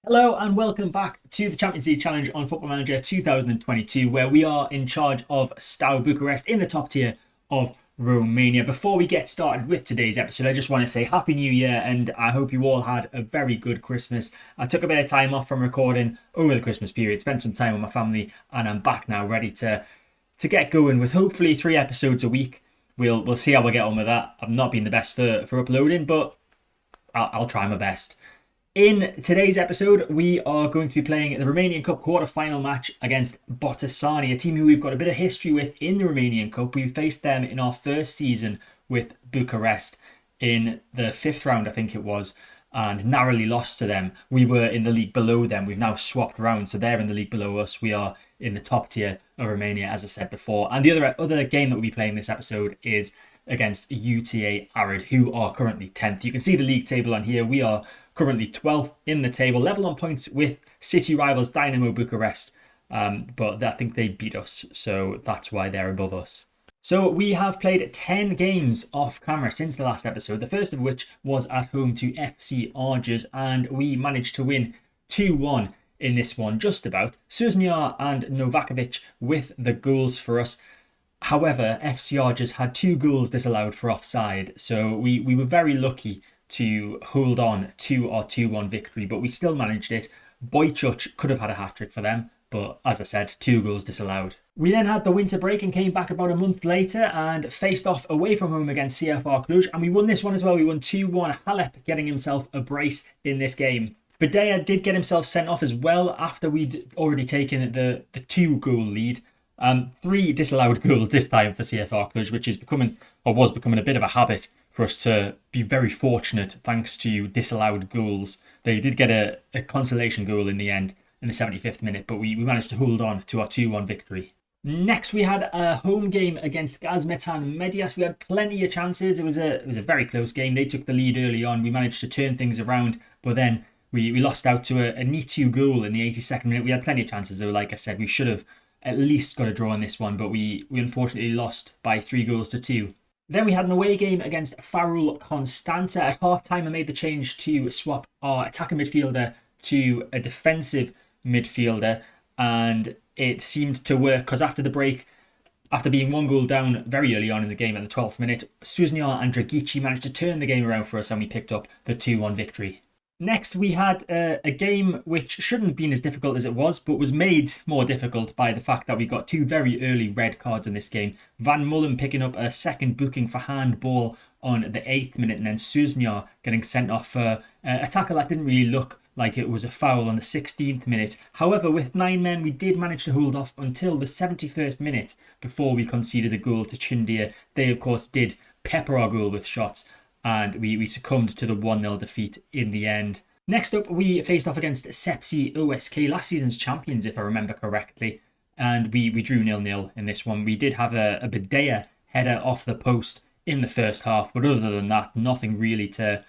Hello and welcome back to the Champions League Challenge on Football Manager 2022, where we are in charge of Steaua Bucharest in the top tier of Romania. Before we get started with today's episode, I just want to say Happy New Year and I hope you all had a very good Christmas. I took a bit of time off from recording over the Christmas period, spent some time with my family, and I'm back now ready to get going with hopefully 3 episodes a week. We'll see how we get on with that. I've not been the best for uploading, but I'll try my best. In today's episode, we are going to be playing the Romanian Cup quarter-final match against Botosani, a team who we've got a bit of history with in the Romanian Cup. We faced them in our first season with Bucharest in the 5th round, I think it was, and narrowly lost to them. We were in the league below them. We've now swapped around, so they're in the league below us. We are in the top tier of Romania, as I said before. And the other game that we'll be playing this episode is against UTA Arad, who are currently 10th. You can see the league table on here. We are currently 12th in the table, level on points with city rivals Dynamo Bucharest, but I think they beat us, so that's why they're above us. So we have played 10 games off camera since the last episode, the first of which was at home to FC Arad, and we managed to win 2-1 in this one, just about. Susnia and Novakovic with the goals for us. However, FC Arad had 2 goals disallowed for offside, so we were very lucky to hold on to our 2-1 victory, but we still managed it. Boychuk could have had a hat-trick for them, but as I said, 2 goals disallowed. We then had the winter break and came back about a month later and faced off away from home against CFR Cluj, and we won this one as well. We won 2-1, Halep getting himself a brace in this game. Badea did get himself sent off as well after we'd already taken the 2-goal lead. 3 disallowed goals this time for CFR Cluj, which was becoming a bit of a habit for us to be very fortunate thanks to disallowed goals. They did get a consolation goal in the end in the 75th minute, but we managed to hold on to our 2-1 victory. Next, we had a home game against Gazmetan Medias. We had plenty of chances. It was a very close game. They took the lead early on. We managed to turn things around, but then we lost out to a Nitu goal in the 82nd minute. We had plenty of chances, though. Like I said, we should have at least got a draw on this one, but we unfortunately lost by 3-2. Then we had an away game against Farul Constanta. At half-time, I made the change to swap our attacking midfielder to a defensive midfielder, and it seemed to work because after the break, after being 1 goal down very early on in the game at the 12th minute, Susnia and Dragici managed to turn the game around for us and we picked up the 2-1 victory. Next, we had a game which shouldn't have been as difficult as it was, but was made more difficult by the fact that we got 2 very early red cards in this game. Van Mullen picking up a second booking for handball on the 8th minute, and then Susnia getting sent off for a tackle that didn't really look like it was a foul on the 16th minute. However, with 9 men, we did manage to hold off until the 71st minute before we conceded a goal to Chindia. They, of course, did pepper our goal with shots, and we succumbed to the 1-0 defeat in the end. Next up, we faced off against Sepsi OSK, last season's champions, if I remember correctly, and we drew 0-0 in this one. We did have a Badea header off the post in the first half, but other than that, nothing really to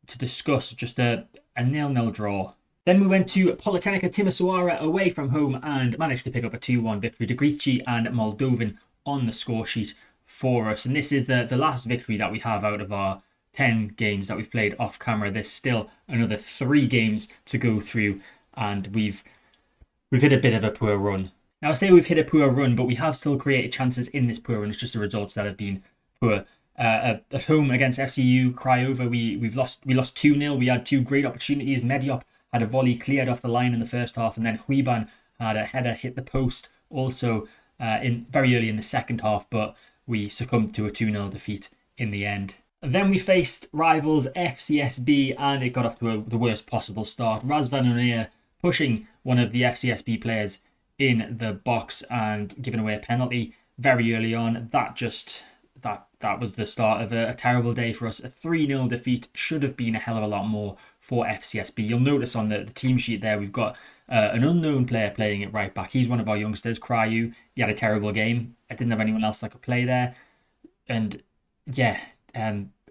discuss, just a 0-0 draw. Then we went to Politehnica Timisoara away from home and managed to pick up a 2-1 victory. Degrici and Moldovan on the score sheet for us, and this is the last victory that we have out of our 10 games that we've played off camera. There's still another 3 games to go through, and we've hit a bit of a poor run. Now I say we've hit a poor run, but we have still created chances in this poor run. It's just the results that have been poor. At home against FCU Craiova, we lost 2-0. We had 2 great opportunities. Mediop had a volley cleared off the line in the first half, and then Huiban had a header hit the post also in very early in the second half, but we succumbed to a 2-0 defeat in the end. Then we faced rivals FCSB and it got off to the worst possible start. Razvan Onea pushing one of the FCSB players in the box and giving away a penalty very early on. That was the start of a terrible day for us. A 3-0 defeat should have been a hell of a lot more for FCSB. You'll notice on the team sheet there, we've got an unknown player playing at right back. He's one of our youngsters, Cryu. He had a terrible game. I didn't have anyone else that could play there. And yeah,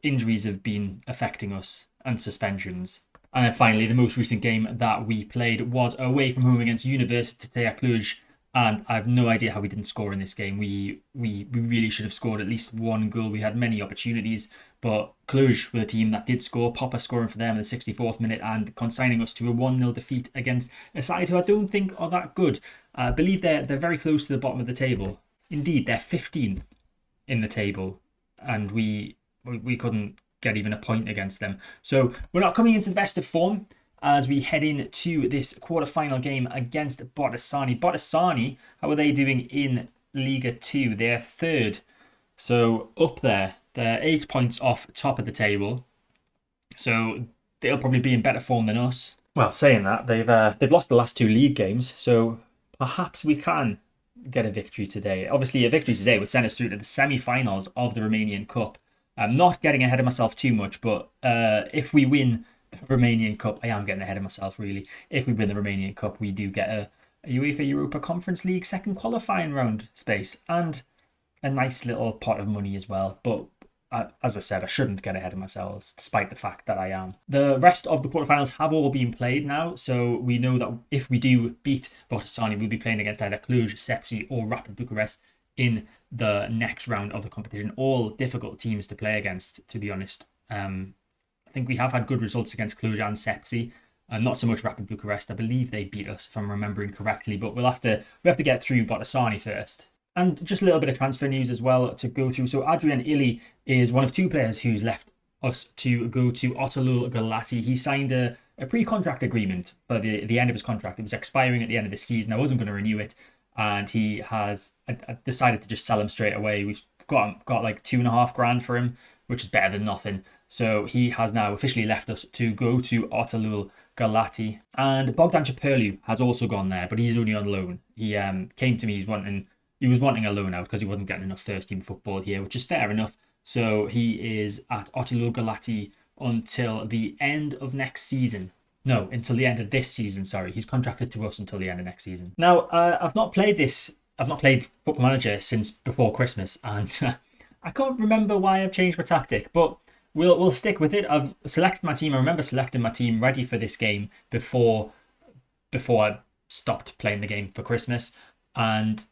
injuries have been affecting us and suspensions. And then finally, the most recent game that we played was away from home against Universitatea Cluj. And I have no idea how we didn't score in this game. We really should have scored at least 1 goal. We had many opportunities, But Cluj were the team that did score, Popper scoring for them in the 64th minute and consigning us to a 1-0 defeat against a side who I don't think are that good. I believe they're very close to the bottom of the table. Indeed, they're 15th in the table, and we couldn't get even a point against them. So we're not coming into the best of form as we head into this quarter-final game against Botosani. Botosani, how are they doing in Liga 2? They're third. So up there, they're 8 points off top of the table. So they'll probably be in better form than us. Well, saying that, they've lost the last 2 league games, so perhaps we can get a victory today. Obviously, a victory today would send us through to the semi-finals of the Romanian Cup. I'm not getting ahead of myself too much, but if we win the Romanian Cup, I am getting ahead of myself really. If we win the Romanian Cup, we do get a UEFA Europa Conference League second qualifying round space and a nice little pot of money as well. But as I said, I shouldn't get ahead of myself, despite the fact that I am. The rest of the quarterfinals have all been played now, so we know that if we do beat Botosani, we'll be playing against either Cluj, Sepsi or Rapid Bucharest in the next round of the competition. All difficult teams to play against, to be honest. I think we have had good results against Cluj and Sepsi, and not so much Rapid Bucharest. I believe they beat us, if I'm remembering correctly, but we have to get through Botosani first. And just a little bit of transfer news as well to go through. So Adrian Ili is one of 2 players who's left us to go to Otalul Galati. He signed a pre-contract agreement for the end of his contract. It was expiring at the end of the season. I wasn't going to renew it, and he has decided to just sell him straight away. We've got like $2,500 for him, which is better than nothing. So he has now officially left us to go to Otalul Galati. And Bogdan Chaperlu has also gone there, but he's only on loan. He came to me, he was wanting a loan out because he wasn't getting enough first team football here, which is fair enough. So he is at Otalul Galati until the end of next season. No, until the end of this season, sorry. He's contracted to us until the end of next season. Now, I've not played Football Manager since before Christmas, and I can't remember why I've changed my tactic, but we'll stick with it. I've selected my team. I remember selecting my team ready for this game before I stopped playing the game for Christmas, and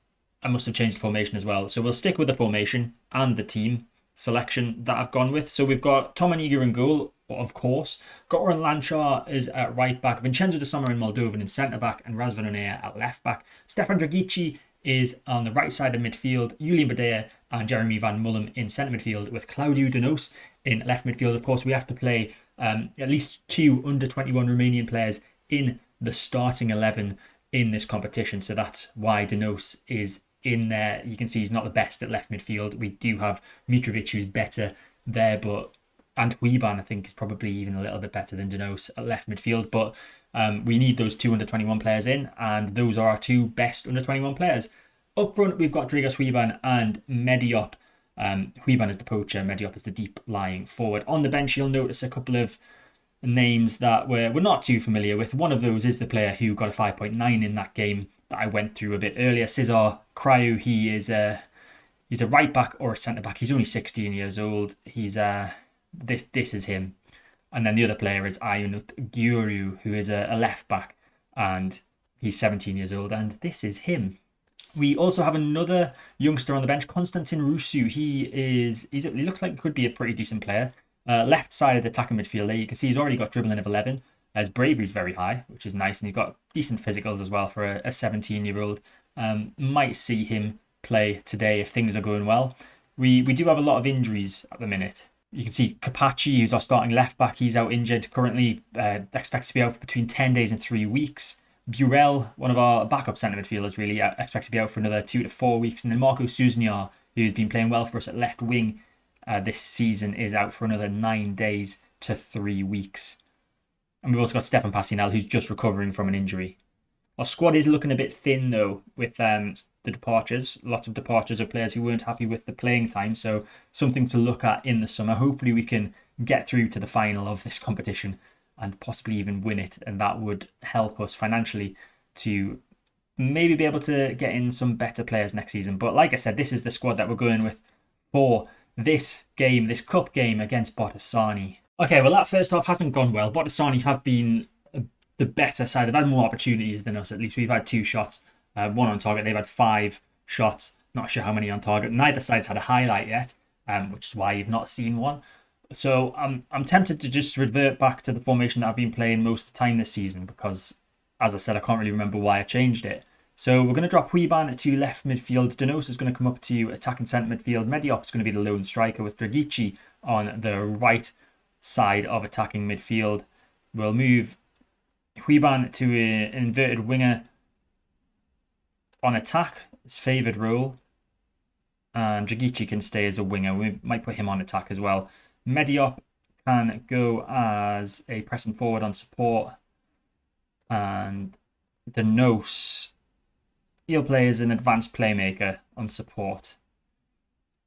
I must have changed the formation as well. So we'll stick with the formation and the team selection that I've gone with. So we've got Tom Aniga in goal, of course. Goran Lanchar is at right back. Vincenzo de Sommer in Moldovan in centre back, and Razvan Onea at left back. Stefan Dragici is on the right side of midfield. Julian Badea and Jeremy Van Mullen in centre midfield, with Claudiu Danos in left midfield. Of course, we have to play at least 2 under-21 Romanian players in the starting 11 in this competition. So that's why Danos is in there. You can see he's not the best at left midfield. We do have Mitrovic, who's better there, but and Huiban, I think, is probably even a little bit better than Danos at left midfield. But we need those 2 under-21 players in, and those are our 2 best under-21 players. Up front, we've got Dragos Huiban and Mediop. Huiban is the poacher, Mediop is the deep-lying forward. On the bench, you'll notice a couple of names that we're not too familiar with. One of those is the player who got a 5.9 in that game that I went through a bit earlier, Cesar Craiu. He's a right back or a centre back. He's only 16 years old. This is him. And then the other player is Ionut Giuriu, who is a left back, and he's 17 years old, and this is him. We also have another youngster on the bench, Konstantin Rusu. He looks like he could be a pretty decent player. Left side of the attacking midfield there, you can see he's already got dribbling of 11. His bravery is very high, which is nice, and he's got decent physicals as well for a 17-year-old. Might see him play today if things are going well. We do have a lot of injuries at the minute. You can see Kapachi, who's our starting left back, he's out injured currently, expected to be out for between 10 days and 3 weeks. Burel, one of our backup centre midfielders, really expected to be out for another 2 to 4 weeks. And then Marco Suzniar, who's been playing well for us at left wing this season, is out for another 9 days to 3 weeks. And we've also got Stefan Passinel, who's just recovering from an injury. Our squad is looking a bit thin, though, with the departures. Lots of departures of players who weren't happy with the playing time. So something to look at in the summer. Hopefully we can get through to the final of this competition and possibly even win it. And that would help us financially to maybe be able to get in some better players next season. But like I said, this is the squad that we're going with for this game, this cup game against Botosani. Okay, well, that first half hasn't gone well. Botosani have been the better side. They've had more opportunities than us, at least. We've had 2 shots, 1 on target. They've had 5 shots. Not sure how many on target. Neither side's had a highlight yet, which is why you've not seen one. So I'm tempted to just revert back to the formation that I've been playing most of the time this season because, as I said, I can't really remember why I changed it. So we're going to drop Huiban to left midfield. Donos is going to come up to attacking centre midfield. Mediop is going to be the lone striker with Dragici on the right side of attacking midfield. We'll move Huiban to an inverted winger on attack, his favoured role. And Dragici can stay as a winger. We might put him on attack as well. Mediop can go as a pressing forward on support. And Donos, he'll play as an advanced playmaker on support.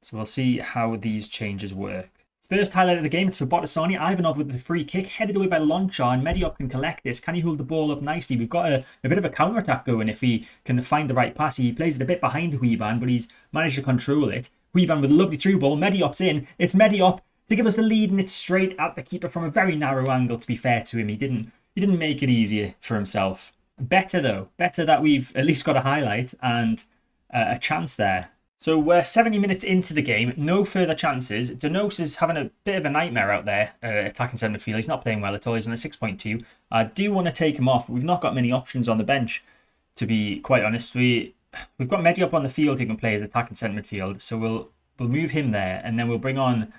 So we'll see how these changes work. First highlight of the game, it's for Botosani. Ivanov with the free kick, headed away by Lonchar, and Mediop can collect this. Can he hold the ball up nicely? We've got a bit of a counter-attack going if he can find the right pass. He plays it a bit behind Huiban, but he's managed to control it. Huiban with a lovely through ball. Mediop's in. It's Mediop to give us the lead, and it's straight at the keeper from a very narrow angle, to be fair to him. He didn't make it easier for himself. Better, though. Better that we've at least got a highlight and a chance there. So we're 70 minutes into the game, no further chances. Donos is having a bit of a nightmare out there, attacking centre field. He's not playing well at all. He's on a 6.2. I do want to take him off, but we've not got many options on the bench, to be quite honest. We've got Mediop on the field who can play as attacking centre midfield, so we'll move him there, and then we'll bring on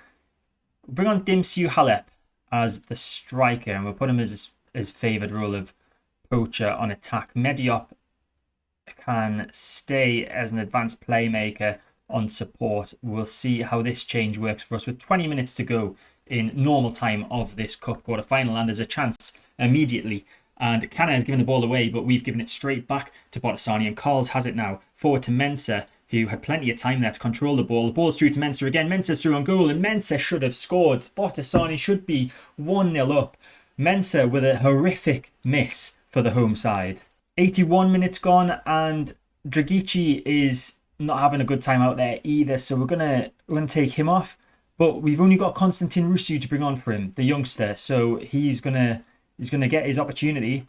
Dimsu Halep as the striker, and we'll put him as his favoured role of poacher on attack. Mediop can stay as an advanced playmaker on support. We'll see how this change works for us with 20 minutes to go in normal time of this cup quarter final, and there's a chance immediately. And Kana has given the ball away, but we've given it straight back to Botosani, and Carls has it now forward to Mensah, who had plenty of time there to control the ball. The ball's through to Mensah again. Mensah's through on goal, and Mensah should have scored. Botosani should be 1-0 up. Mensah with a horrific miss for the home side. 81 minutes gone, and Dragici is not having a good time out there either, so we're gonna take him off. But we've only got Konstantin Rusu to bring on for him, the youngster, so he's gonna get his opportunity.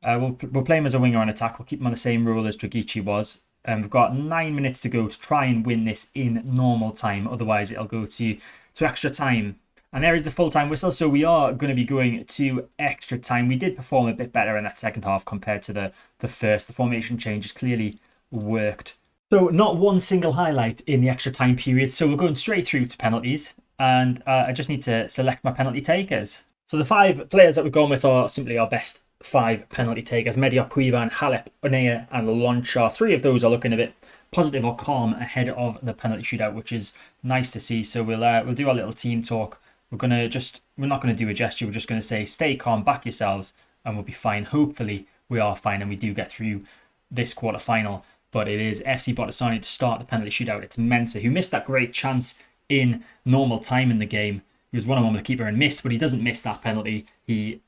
We'll play him as a winger on attack. We'll keep him on the same role as Dragici was. We've got 9 minutes to go to try and win this in normal time. Otherwise, it'll go to extra time. And there is the full-time whistle, so we are going to be going to extra time. We did perform a bit better in that second half compared to the first. The formation changes clearly worked. So not one single highlight in the extra time period, so we're going straight through to penalties. And I just need to select my penalty takers. So the 5 players that we've gone with are simply our best 5 penalty takers. Mediop, Huiban, Halep, Onea and Lonchar. 3 of those are looking a bit positive or calm ahead of the penalty shootout, which is nice to see. So we'll do our little team talk. We're not going to do a gesture. We're just going to say, stay calm, back yourselves, and we'll be fine. Hopefully we are fine and we do get through this quarter final. But it is FC Botosani to start the penalty shootout. It's Mensah, who missed that great chance in normal time in the game. He was 1-on-1 with the keeper and missed, but he doesn't miss that penalty. He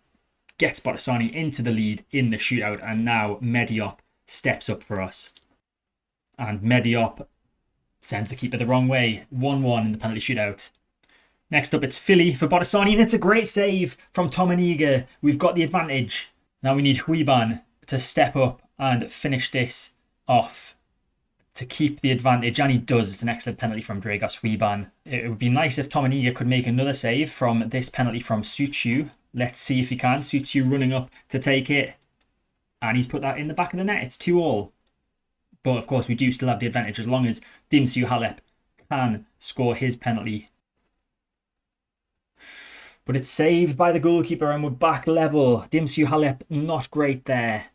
gets Botosani into the lead in the shootout, and now Mediop steps up for us. And Mediop sends the keeper the wrong way. 1-1 in the penalty shootout. Next up, it's Philly for Botosani, and it's a great save from Tomaniga. We've got the advantage. Now we need Huiban to step up and finish this off to keep the advantage, and he does. It's an excellent penalty from Dragos Huiban. It would be nice if Tomaniga could make another save from this penalty from Suciu. Let's see if he can. Suciu running up to take it, and he's put that in the back of the net. It's 2-2. But of course, we do still have the advantage as long as Dimsu Halep can score his penalty. But it's saved by the goalkeeper and we're back level. Dimsu Halep not great there.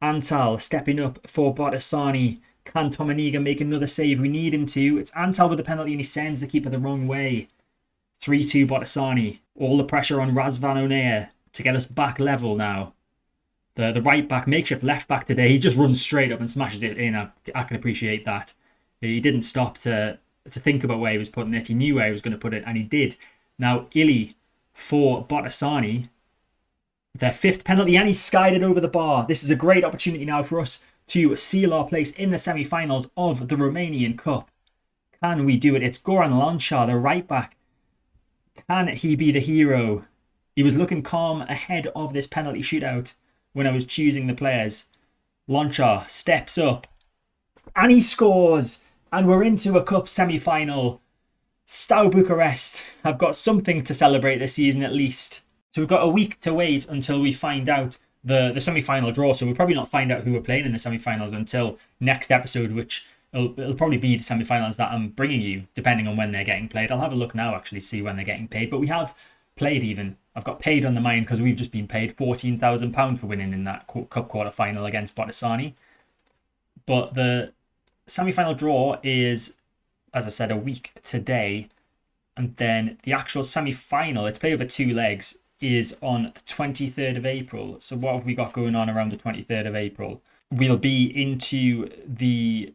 Antal stepping up for Botosani. Can Tomaniga make another save? We need him to. It's Antal with the penalty and he sends the keeper the wrong way. 3-2 Botosani. All the pressure on Razvan Onea to get us back level now. The right back, makeshift left back today, he just runs straight up and smashes it in. I can appreciate that. He didn't stop to think about where he was putting it. He knew where he was going to put it and he did. Now Ili for Botosani, their 5th penalty, and he's skied it over the bar. This is a great opportunity now for us to seal our place in the semi-finals of the Romanian Cup. Can we do it? It's Goran Lonchar, the right back. Can he be the hero? He was looking calm ahead of this penalty shootout when I was choosing the players. Lonchar steps up and he scores, and we're into a cup semi-final. Steaua Bucharest have got something to celebrate this season at least. So we've got a week to wait until we find out the semi-final draw. So we'll probably not find out who we're playing in the semi-finals until next episode, which it'll probably be the semi-finals that I'm bringing you, depending on when they're getting played. I'll have a look now, actually, see when they're getting paid. But we have played even. I've got paid on the mind because we've just been paid £14,000 for winning in that cup quarter-final against Botosani. But the semi-final draw is, as I said, a week today. And then the actual semi-final, it's played over 2 legs, is on the 23rd of April. So what have we got going on around the 23rd of April? We'll be into the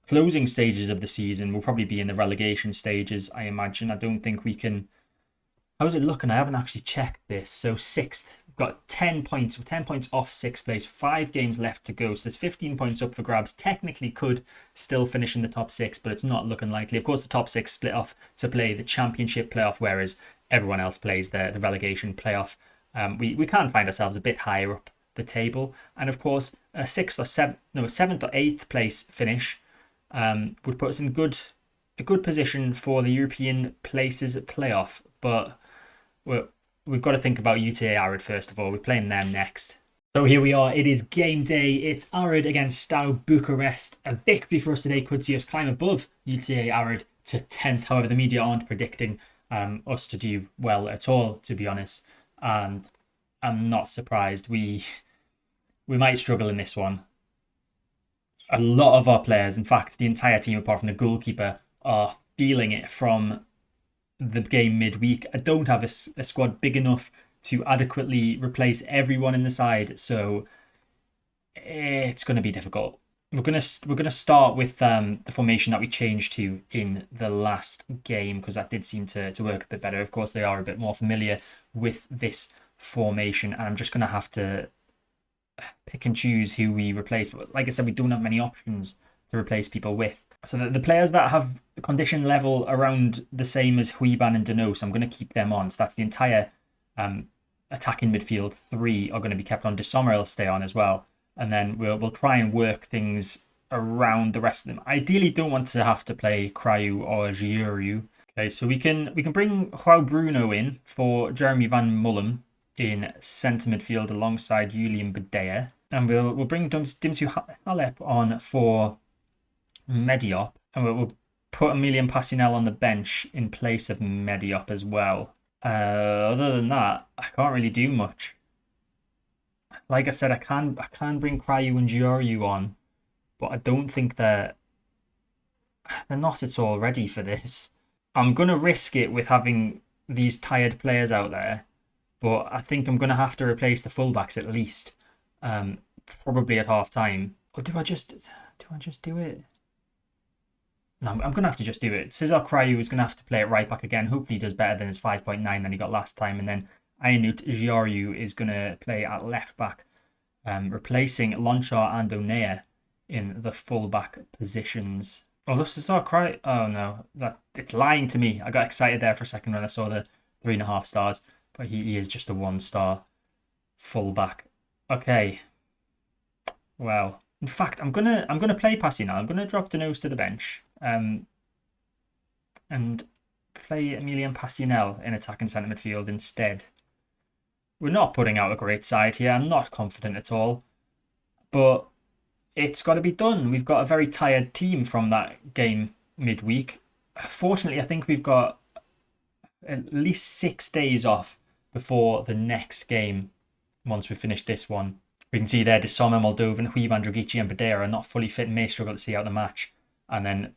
closing stages of the season. We'll probably be in the relegation stages, I imagine. I don't think we can... How's it looking? I haven't actually checked this. So 6th, we've got 10 points. We're 10 points off 6th place. 5 games left to go. So there's 15 points up for grabs. Technically could still finish in the top 6, but it's not looking likely. Of course, the top 6 split off to play the championship playoff, whereas everyone else plays the relegation playoff. We can find ourselves a bit higher up the table. And of course, a 7th or 8th place finish would put us in a good position for the European places playoff. But we've got to think about UTA Arad first of all. We're playing them next. So here we are. It is game day. It's Arad against Steaua Bucharest. A victory for us today could see us climb above UTA Arad to 10th. However, the media aren't predicting us to do well at all, to be honest. And I'm not surprised. We might struggle in this one. A lot of our players, in fact, the entire team apart from the goalkeeper, are feeling it from the game midweek. I don't have a squad big enough to adequately replace everyone in the side, so it's going to be difficult. We're gonna start with the formation that we changed to in the last game, because that did seem to work a bit better. Of course, they are a bit more familiar with this formation, and I'm just going to have to pick and choose who we replace. But like I said, we don't have many options to replace people with. So the players that have condition level around the same as Huiban and Denos, I'm going to keep them on. So that's the entire attacking midfield. 3 are going to be kept on. De Sommer will stay on as well. And then we'll try and work things around the rest of them. Ideally, don't want to have to play Craiu or Giurgiu. Okay, so we can bring João Bruno in for Jeremy Van Mullen in centre midfield alongside Julian Badea. And we'll bring Dimsu Halep on for Mediop. And we'll put Emilian Passinel on the bench in place of Mediop as well. Other than that, I can't really do much. Like I said, I can bring Craiu and Giurgiu on, but I don't think they're not at all ready for this. I'm going to risk it with having these tired players out there, but I think I'm going to have to replace the fullbacks at least, probably at half time. Or do I just do it? No, I'm going to have to just do it. Cesar Craiu is going to have to play at right back again. Hopefully he does better than his 5.9 that he got last time. And then Ainut Giurgiu is going to play at left back, replacing Lonchar and Onea in the full back positions. Although Cesar Craiu, oh no, it's lying to me. I got excited there for a second when I saw the 3.5 stars, but he is just a 1-star full back. Okay, well, in fact, I'm gonna play Passy now. I'm gonna drop Denos to the bench, and play Emilian Passinel in attacking centre midfield instead. We're not putting out a great side here. I'm not confident at all, but it's got to be done. We've got a very tired team from that game midweek. Fortunately, I think we've got at least 6 days off before the next game. Once we finish this one, we can see there De Sommer, Moldovan, Huiban, Drogici and Badea are not fully fit and may struggle to see out the match. And then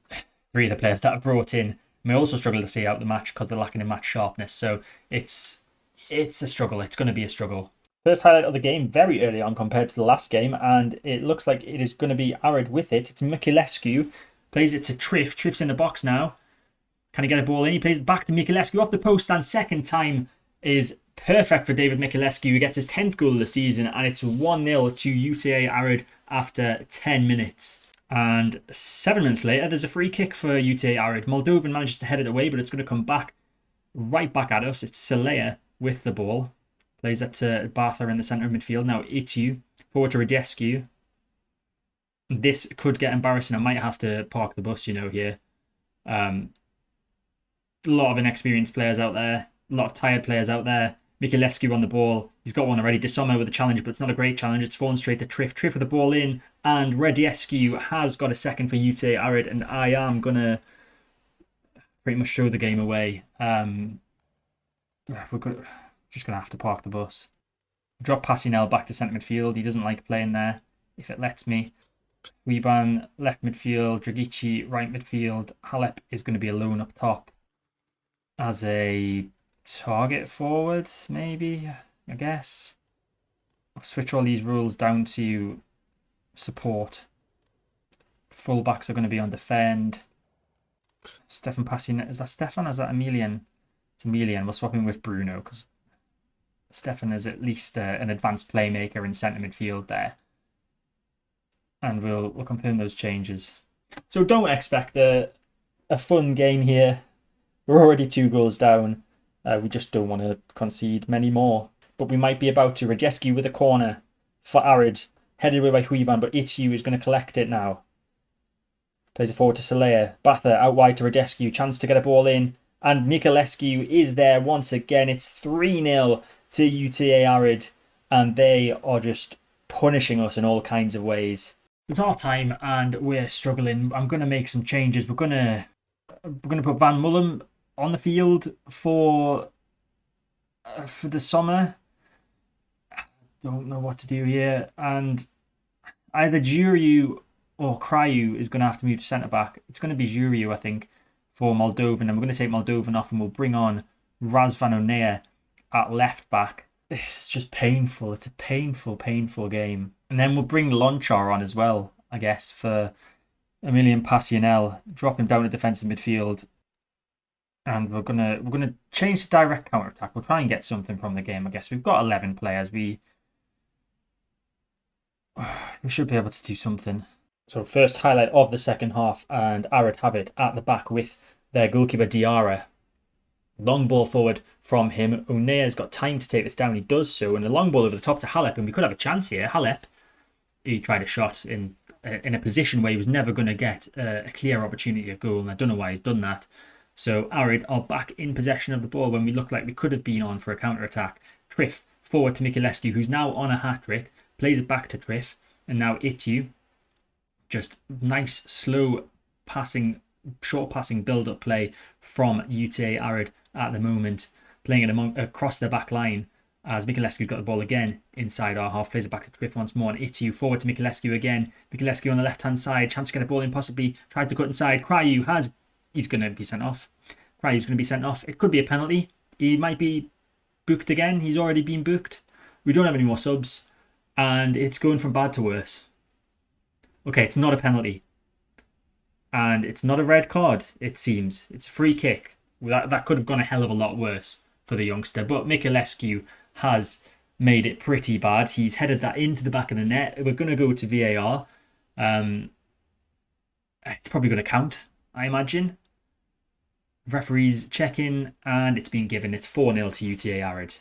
3 of the players that are brought in may also struggle to see out the match because they're lacking in match sharpness. So it's a struggle. It's going to be a struggle. First highlight of the game very early on compared to the last game, and it looks like it is going to be Arad with it. It's Mikulescu, plays it to Triff. Triff's in the box now. Can he get a ball in? He plays it back to Mikulescu off the post, and second time is perfect for David Mikulescu. He gets his 10th goal of the season, and it's 1-0 to UTA Arad after 10 minutes. And 7 minutes later, there's a free kick for UTA Arad. Moldovan manages to head it away, but it's going to come back right back at us. It's Salea with the ball. Plays that to Bartha in the centre of midfield. Now Itu forward to Radescu. This could get embarrassing. I might have to park the bus, here. A lot of inexperienced players out there. A lot of tired players out there. Mikulescu on the ball. He's got one already. Disoma with a challenge, but it's not a great challenge. It's fallen straight to Triff. Triff with the ball in. And Rediescu has got a second for UTA Arad. And I am going to pretty much throw the game away. We're just going to have to park the bus. Drop Passinel back to centre midfield. He doesn't like playing there, if it lets me. Wiban left midfield. Dragici right midfield. Halep is going to be alone up top as a target forward, maybe, I guess. I'll switch all these rules down to support. Fullbacks are going to be on defend. Stefan Passinel. Is that Stefan or is that Emilian? It's Emilian. We'll swap him with Bruno because Stefan is at least an advanced playmaker in centre midfield there. And we'll confirm those changes. So don't expect a fun game here. We're already 2 goals down. We just don't want to concede many more. But we might be about to. Rediescu with a corner for Arad. Headed away by Huiban, but Itu is going to collect it now. Plays it forward to Salea. Batha out wide to Rediescu. Chance to get a ball in. And Mikulescu is there once again. It's 3-0 to UTA Arad. And they are just punishing us in all kinds of ways. It's half time and we're struggling. I'm going to make some changes. We're going to put Van Mullen on the field for the summer. Don't know what to do here. And either Juriu or Craiu is going to have to move to centre-back. It's going to be Juriu, I think, for Moldovan. And we're going to take Moldovan off and we'll bring on Razvan Onea at left-back. This is just painful. It's a painful, painful game. And then we'll bring Lonchar on as well, I guess, for Emilian Passinel. Drop him down to defensive midfield. And we're gonna change to direct counter-attack. We'll try and get something from the game, I guess. We've got 11 players. We should be able to do something. So first highlight of the second half, and Arad have it at the back with their goalkeeper Diarra. Long ball forward from him. Onea's got time to take this down. He does so, and a long ball over the top to Halep, and we could have a chance here. Halep, he tried a shot in a position where he was never going to get a clear opportunity of goal, and I don't know why he's done that. So Arad are back in possession of the ball when we looked like we could have been on for a counter-attack. Triff forward to Mikulescu, who's now on a hat-trick. Plays it back to Triff, and now Itu. Just nice, slow passing, short passing build-up play from UTA Arad at the moment. Playing it across the back line as Mikulescu got the ball again inside our half. Plays it back to Triff once more, and Itu forward to Mikulescu again. Mikulescu on the left-hand side. Chance to get a ball in, possibly. Tries to cut inside. Craiu he's going to be sent off. Craiu's going to be sent off. It could be a penalty. He might be booked again. He's already been booked. We don't have any more subs. And it's going from bad to worse. Okay, it's not a penalty. And it's not a red card, it seems. It's a free kick. That could have gone a hell of a lot worse for the youngster. But Mikulescu has made it pretty bad. He's headed that into the back of the net. We're going to go to VAR. It's probably going to count, I imagine. Referees check in, and it's been given. It's 4-0 to UTA Arad.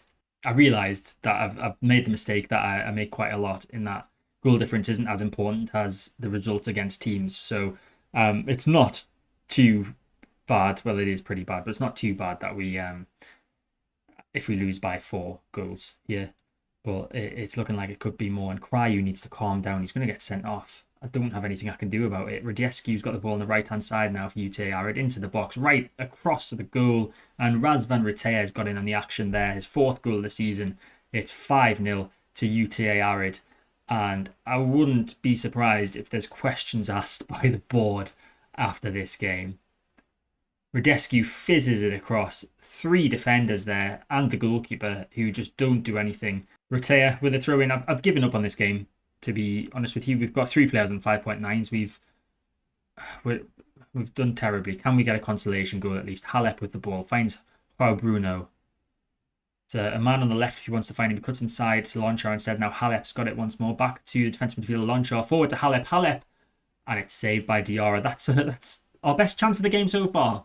I realised that I've made the mistake that I make quite a lot in that goal difference isn't as important as the result against teams. So it's not too bad. Well, it is pretty bad, but it's not too bad that we, if we lose by 4 goals here. But it's looking like it could be more. And Craiu needs to calm down. He's going to get sent off. I don't have anything I can do about it. Rediescu's got the ball on the right-hand side now for UTA Arad into the box, right across to the goal. And Razvan Ratea has got in on the action there. His 4th goal of the season. It's 5-0 to UTA Arad. And I wouldn't be surprised if there's questions asked by the board after this game. Rediescu fizzes it across 3 defenders there and the goalkeeper who just don't do anything. Ratea with a throw-in. I've given up on this game. To be honest with you, we've got 3 players on 5.9s. We've done terribly. Can we get a consolation goal at least? Halep with the ball finds Joao Bruno. It's a man on the left if he wants to find him. He cuts inside to Lonchar instead. Now Halep's got it once more. Back to the defensive midfielder Lonchar. Forward to Halep. And it's saved by Diarra. That's our best chance of the game so far.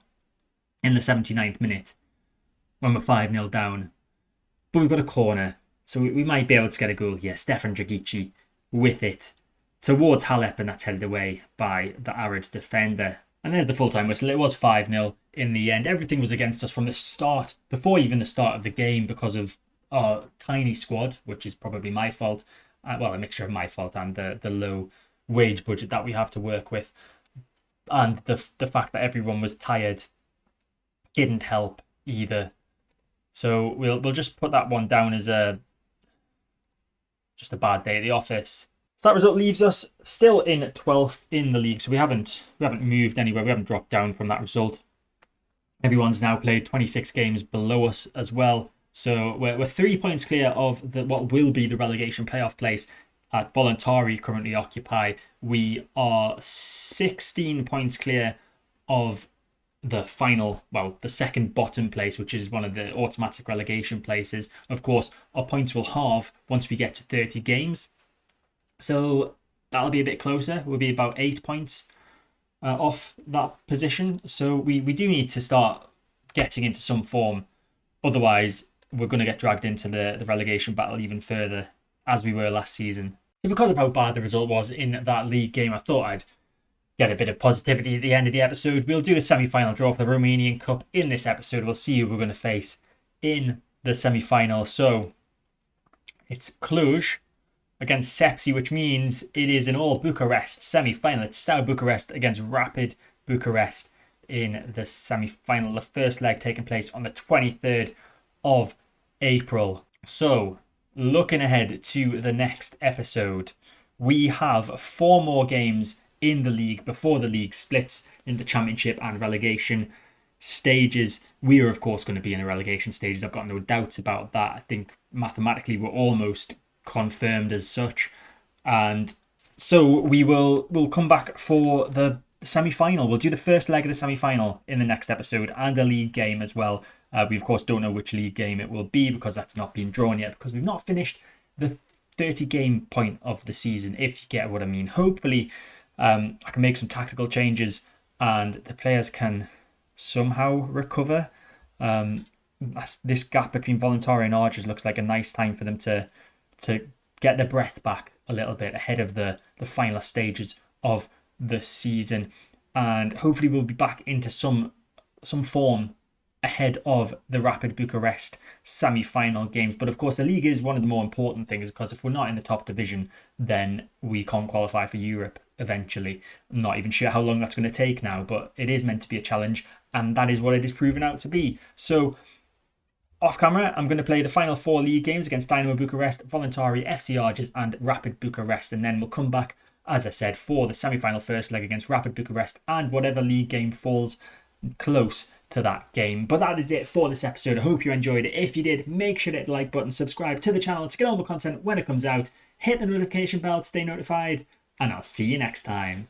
In the 79th minute. When we're 5-0 down. But we've got a corner. So we might be able to get a goal here. Stefan Dragici with it towards Halep, and that's headed away by the Arad defender. And there's the full-time whistle. It was 5-0 in the end. Everything was against us from the start, before even the start of the game, because of our tiny squad, which is probably my fault. Well, a mixture of my fault and the low wage budget that we have to work with. And the fact that everyone was tired didn't help either. So we'll just put that one down as just a bad day at the office. So that result leaves us still in 12th in the league. So we haven't moved anywhere. We haven't dropped down from that result. Everyone's now played 26 games below us as well. So we're 3 points clear of what will be the relegation playoff place at Voluntari currently occupy. We are 16 points clear of the second bottom place, which is one of the automatic relegation places. Of course, our points will halve once we get to 30 games. So that'll be a bit closer. We'll be about 8 points off that position. So we do need to start getting into some form. Otherwise, we're going to get dragged into the relegation battle even further, as we were last season. Because of how bad the result was in that league game, I thought I'd get a bit of positivity at the end of the episode. We'll do the semi-final draw for the Romanian Cup in this episode. We'll see who we're going to face in the semi-final. So it's Cluj against Sepsi, which means it is an all Bucharest semi-final. It's Steaua Bucharest against Rapid Bucharest in the semi-final. The first leg taking place on the 23rd of April. So looking ahead to the next episode, we have 4 more games in the league before the league splits into championship and relegation stages. We are, of course, going to be in the relegation stages. I've got no doubt about that. I think mathematically we're almost confirmed as such. And so we'll come back for the semi-final. We'll do the first leg of the semi-final in the next episode and a league game as well. We, of course, don't know which league game it will be because that's not been drawn yet, because we've not finished the 30-game point of the season, if you get what I mean. Hopefully, I can make some tactical changes and the players can somehow recover. This gap between Voluntari and Argers looks like a nice time for them to get their breath back a little bit ahead of the final stages of the season. And hopefully we'll be back into some form ahead of the Rapid Bucharest semi-final games. But of course, the league is one of the more important things, because if we're not in the top division, then we can't qualify for Europe eventually. I'm not even sure how long that's going to take now, but it is meant to be a challenge, and that is what it is proven out to be. So off camera, I'm going to play the final 4 league games against Dynamo Bucharest, Voluntari, FC Argers and Rapid Bucharest, and then we'll come back, as I said, for the semi-final first leg against Rapid Bucharest and whatever league game falls close to that game. But that is it for this episode. I hope you enjoyed it. If you did, make sure to hit the like button, subscribe to the channel to get all the content when it comes out, hit the notification bell to stay notified, and I'll see you next time.